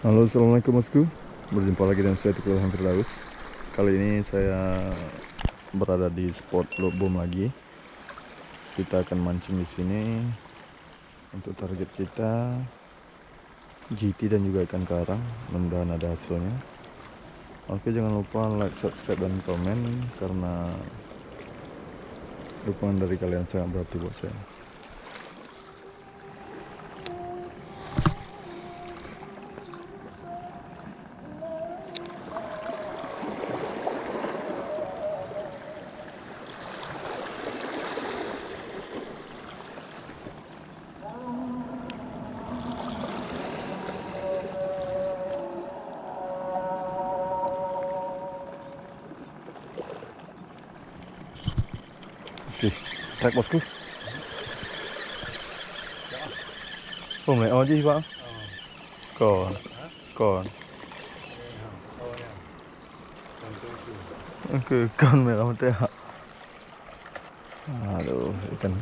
Halo, assalamualaikum bosku. Berjumpa lagi dengan saya Tukul Firdaus. Kali ini saya berada di spot loop boom lagi. Kita akan mancing di sini. Untuk target kita GT dan juga ikan karang. Mudah-mudahan ada hasilnya. Oke, jangan lupa like, subscribe dan komen karena dukungan dari kalian sangat berarti buat saya. Oke, strike bosku. Oh, mày o gì bác? Còn. Oke, con mày kamu teh. Aduh, ikan.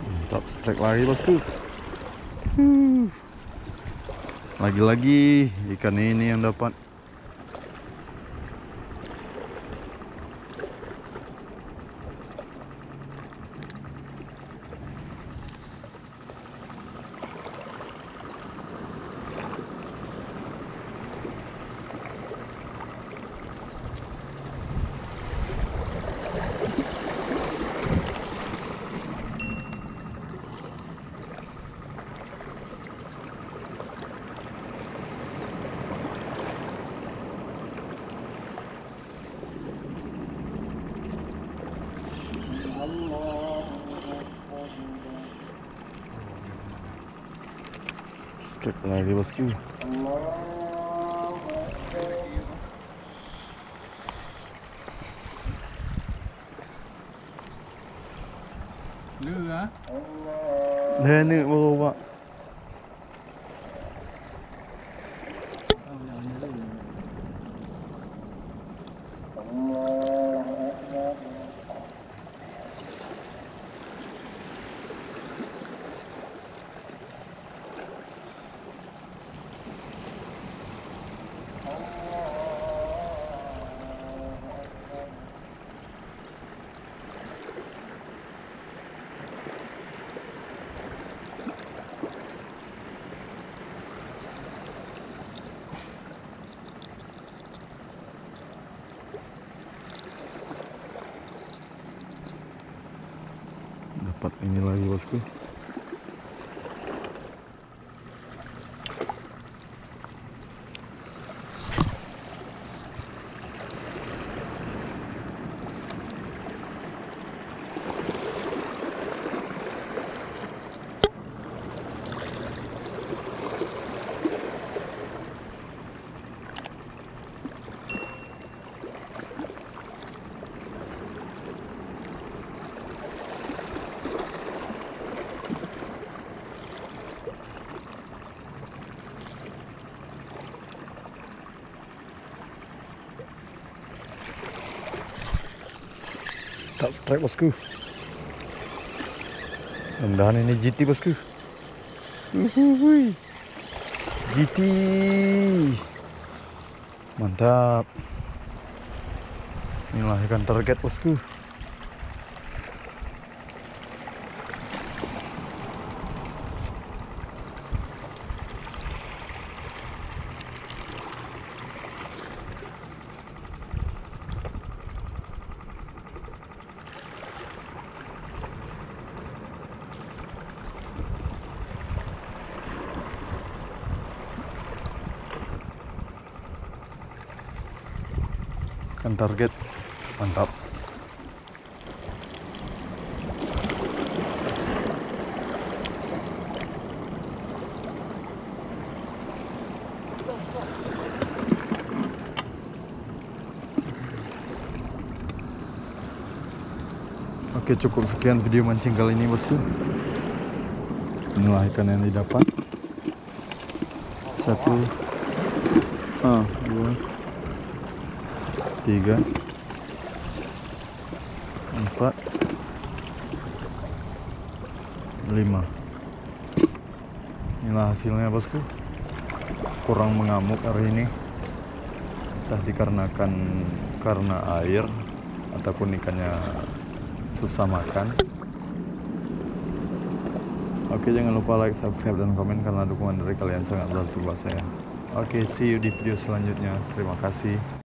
Mantap, strike lagi bosku. Lagi-lagi ikan ini yang dapat. Strike lagi bosku. Lừa. Ini bawa pak. Dapat ini lagi bosku. Top strike bosku. Mudah-mudahan ini GT bosku. GT. Mantap. Inilah ikan target bosku. Ikan target. Mantap. Oke, cukup sekian video mancing kali ini bosku. Inilah ikan yang didapat. 1, 2, 3, 4, 5. Inilah hasilnya bosku. Kurang mengamuk hari ini, entah dikarenakan karena air ataupun ikannya susah makan. Oke, jangan lupa like, subscribe, dan komen karena dukungan dari kalian sangat berarti buat saya. Oke, see you di video selanjutnya. Terima kasih.